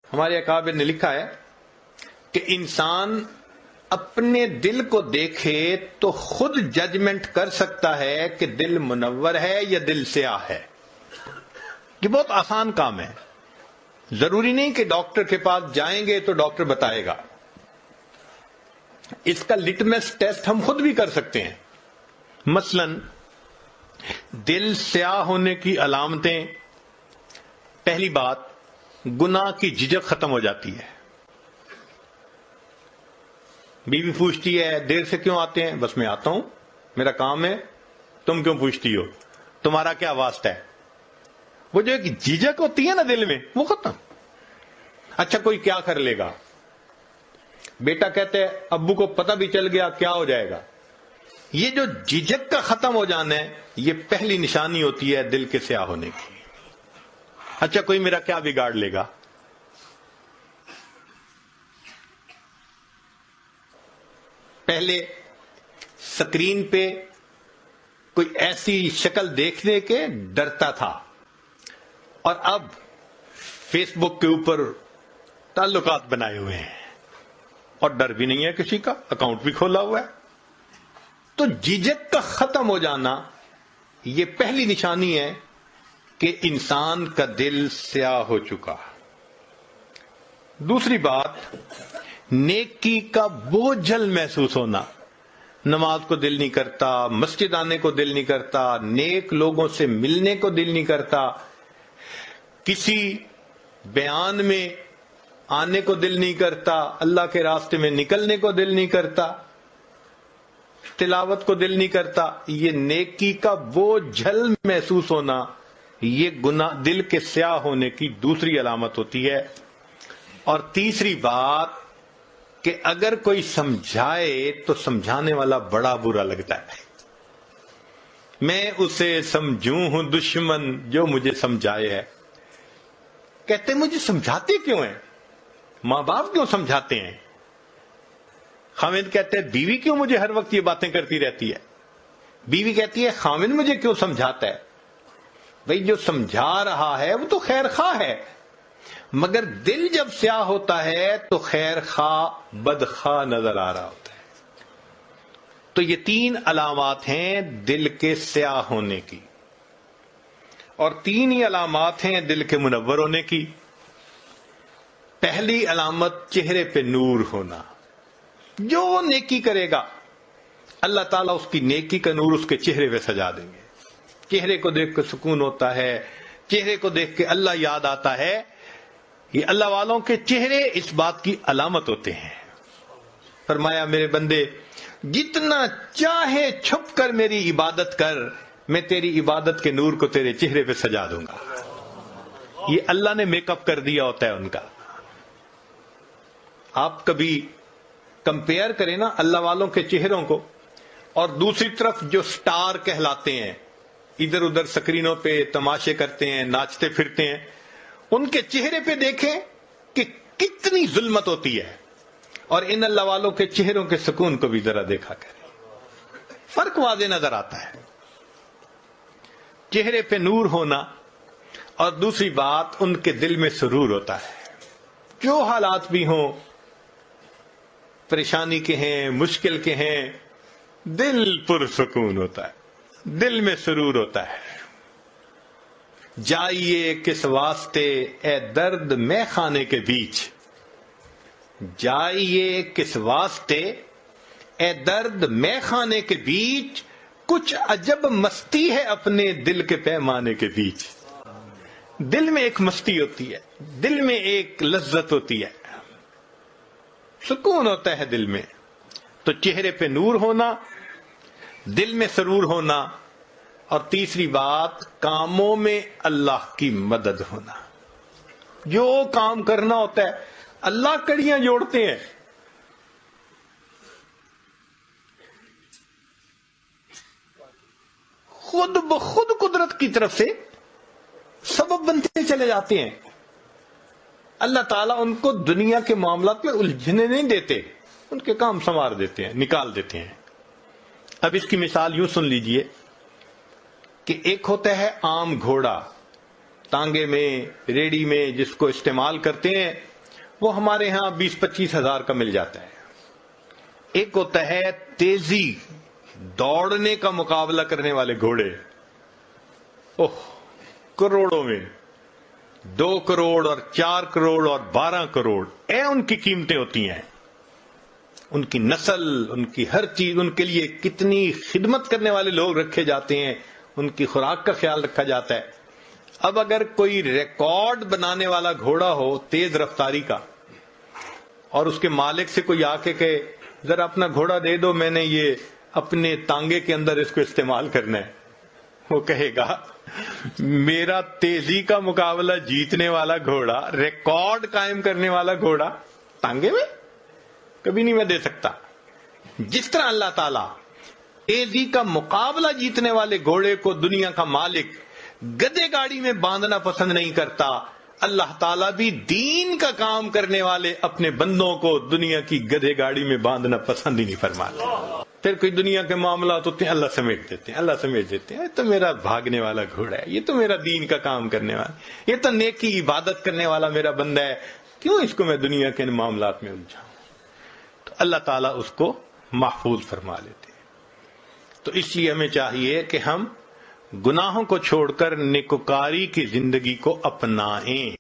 ہمارے اکابر نے لکھا ہے کہ انسان اپنے دل کو دیکھے تو خود ججمنٹ کر سکتا ہے کہ دل منور ہے یا دل سیاہ ہے. یہ بہت آسان کام ہے. ضروری نہیں کہ ڈاکٹر کے پاس جائیں گے تو ڈاکٹر بتائے گا. اس کا لٹمس ٹیسٹ ہم خود بھی کر سکتے ہیں. مثلا دل سیاہ ہونے کی علامتیں، پہلی بات گناہ کی جھجک ختم ہو جاتی ہے. بیوی پوچھتی ہے دیر سے کیوں آتے ہیں؟ بس میں آتا ہوں، میرا کام ہے. تم کیوں پوچھتی ہو؟ تمہارا کیا واسطہ ہے؟ وہ جو ایک جھجک ہوتی ہے نا دل میں، وہ ختم. اچھا کوئی کیا کر لے گا؟ بیٹا کہتے ہیں ابو کو پتہ بھی چل گیا کیا ہو جائے گا. یہ جو جھجک کا ختم ہو جانا ہے، یہ پہلی نشانی ہوتی ہے دل کے سیاہ ہونے کی. اچھا کوئی میرا کیا بگاڑ لے گا؟ پہلے سکرین پہ کوئی ایسی شکل دیکھنے کے ڈرتا تھا، اور اب فیس بک کے اوپر تعلقات بنائے ہوئے ہیں اور ڈر بھی نہیں ہے کسی کا، اکاؤنٹ بھی کھولا ہوا ہے. تو جھجک کا ختم ہو جانا یہ پہلی نشانی ہے کہ انسان کا دل سیاہ ہو چکا. دوسری بات نیکی کا بوجھل محسوس ہونا. نماز کو دل نہیں کرتا، مسجد آنے کو دل نہیں کرتا، نیک لوگوں سے ملنے کو دل نہیں کرتا، کسی بیان میں آنے کو دل نہیں کرتا، اللہ کے راستے میں نکلنے کو دل نہیں کرتا، تلاوت کو دل نہیں کرتا. یہ نیکی کا بوجھل محسوس ہونا یہ گناہ دل کے سیاہ ہونے کی دوسری علامت ہوتی ہے. اور تیسری بات کہ اگر کوئی سمجھائے تو سمجھانے والا بڑا برا لگتا ہے. میں اسے سمجھوں ہوں دشمن جو مجھے سمجھائے ہے. کہتے مجھے سمجھاتے کیوں ہیں؟ ماں باپ کیوں سمجھاتے ہیں؟ خاوند کہتے ہیں بیوی کیوں مجھے ہر وقت یہ باتیں کرتی رہتی ہے؟ بیوی کہتی ہے خاوند مجھے کیوں سمجھاتا ہے؟ بھئی جو سمجھا رہا ہے وہ تو خیر خواہ ہے، مگر دل جب سیاہ ہوتا ہے تو خیر خواہ بدخواہ نظر آ رہا ہوتا ہے. تو یہ تین علامات ہیں دل کے سیاہ ہونے کی، اور تین ہی علامات ہیں دل کے منور ہونے کی. پہلی علامت چہرے پہ نور ہونا. جو نیکی کرے گا اللہ تعالیٰ اس کی نیکی کا نور اس کے چہرے پہ سجا دیں گے. چہرے کو دیکھ کے سکون ہوتا ہے، چہرے کو دیکھ کے اللہ یاد آتا ہے. یہ اللہ والوں کے چہرے اس بات کی علامت ہوتے ہیں. فرمایا میرے بندے جتنا چاہے چھپ کر میری عبادت کر، میں تیری عبادت کے نور کو تیرے چہرے پہ سجا دوں گا. یہ اللہ نے میک اپ کر دیا ہوتا ہے ان کا. آپ کبھی کمپیئر کریں نا اللہ والوں کے چہروں کو اور دوسری طرف جو سٹار کہلاتے ہیں، ادھر ادھر سکرینوں پہ تماشے کرتے ہیں، ناچتے پھرتے ہیں، ان کے چہرے پہ دیکھیں کہ کتنی ظلمت ہوتی ہے، اور ان اللہ والوں کے چہروں کے سکون کو بھی ذرا دیکھا کریں. فرق واضح نظر آتا ہے. چہرے پہ نور ہونا، اور دوسری بات ان کے دل میں سرور ہوتا ہے. جو حالات بھی ہوں، پریشانی کے ہیں، مشکل کے ہیں، دل پرسکون ہوتا ہے، دل میں سرور ہوتا ہے. جائیے کس واسطے اے درد میں خانے کے بیچ، جائیے کس واسطے اے درد میں خانے کے بیچ، کچھ عجب مستی ہے اپنے دل کے پیمانے کے بیچ. دل میں ایک مستی ہوتی ہے، دل میں ایک لذت ہوتی ہے، سکون ہوتا ہے دل میں. تو چہرے پہ نور ہونا، دل میں سرور ہونا، اور تیسری بات کاموں میں اللہ کی مدد ہونا. جو کام کرنا ہوتا ہے اللہ کڑیاں جوڑتے ہیں. خود بخود قدرت کی طرف سے سبب بنتے چلے جاتے ہیں. اللہ تعالیٰ ان کو دنیا کے معاملات میں الجھنے نہیں دیتے، ان کے کام سنوار دیتے ہیں، نکال دیتے ہیں. اب اس کی مثال یوں سن لیجئے کہ ایک ہوتا ہے عام گھوڑا، تانگے میں، ریڑی میں جس کو استعمال کرتے ہیں، وہ ہمارے ہاں 20-25 ہزار کا مل جاتا ہے. ایک ہوتا ہے تیزی دوڑنے کا مقابلہ کرنے والے گھوڑے، کروڑوں میں، 2 کروڑ اور 4 کروڑ اور 12 کروڑ ان کی قیمتیں ہوتی ہیں. ان کی نسل، ان کی ہر چیز، ان کے لیے کتنی خدمت کرنے والے لوگ رکھے جاتے ہیں، ان کی خوراک کا خیال رکھا جاتا ہے. اب اگر کوئی ریکارڈ بنانے والا گھوڑا ہو تیز رفتاری کا، اور اس کے مالک سے کوئی آ کے کہے ذرا اپنا گھوڑا دے دو، میں نے یہ اپنے تانگے کے اندر اس کو استعمال کرنا ہے، وہ کہے گا میرا تیزی کا مقابلہ جیتنے والا گھوڑا، ریکارڈ قائم کرنے والا گھوڑا تانگے میں کبھی نہیں میں دے سکتا. جس طرح اللہ تعالیٰ تیزی کا مقابلہ جیتنے والے گھوڑے کو دنیا کا مالک گدھے گاڑی میں باندھنا پسند نہیں کرتا، اللہ تعالیٰ بھی دین کا کام کرنے والے اپنے بندوں کو دنیا کی گدھے گاڑی میں باندھنا پسند ہی نہیں فرماتے. پھر کوئی دنیا کے معاملات ہوتے ہیں، اللہ سمیٹ دیتے ہیں، اللہ سمیٹ دیتے ہیں، یہ تو میرا بھاگنے والا گھوڑا ہے، یہ تو میرا دین کا کام کرنے والا، یہ تو نیکی عبادت کرنے والا میرا بندہ ہے، کیوں اس کو میں دنیا کے معاملات میں الجھاؤں. تو اللہ تعالیٰ اس کو محفوظ فرما لیتے ہیں. تو اس لیے ہمیں چاہیے کہ ہم گناہوں کو چھوڑ کر نیکوکاری کی زندگی کو اپنائیں.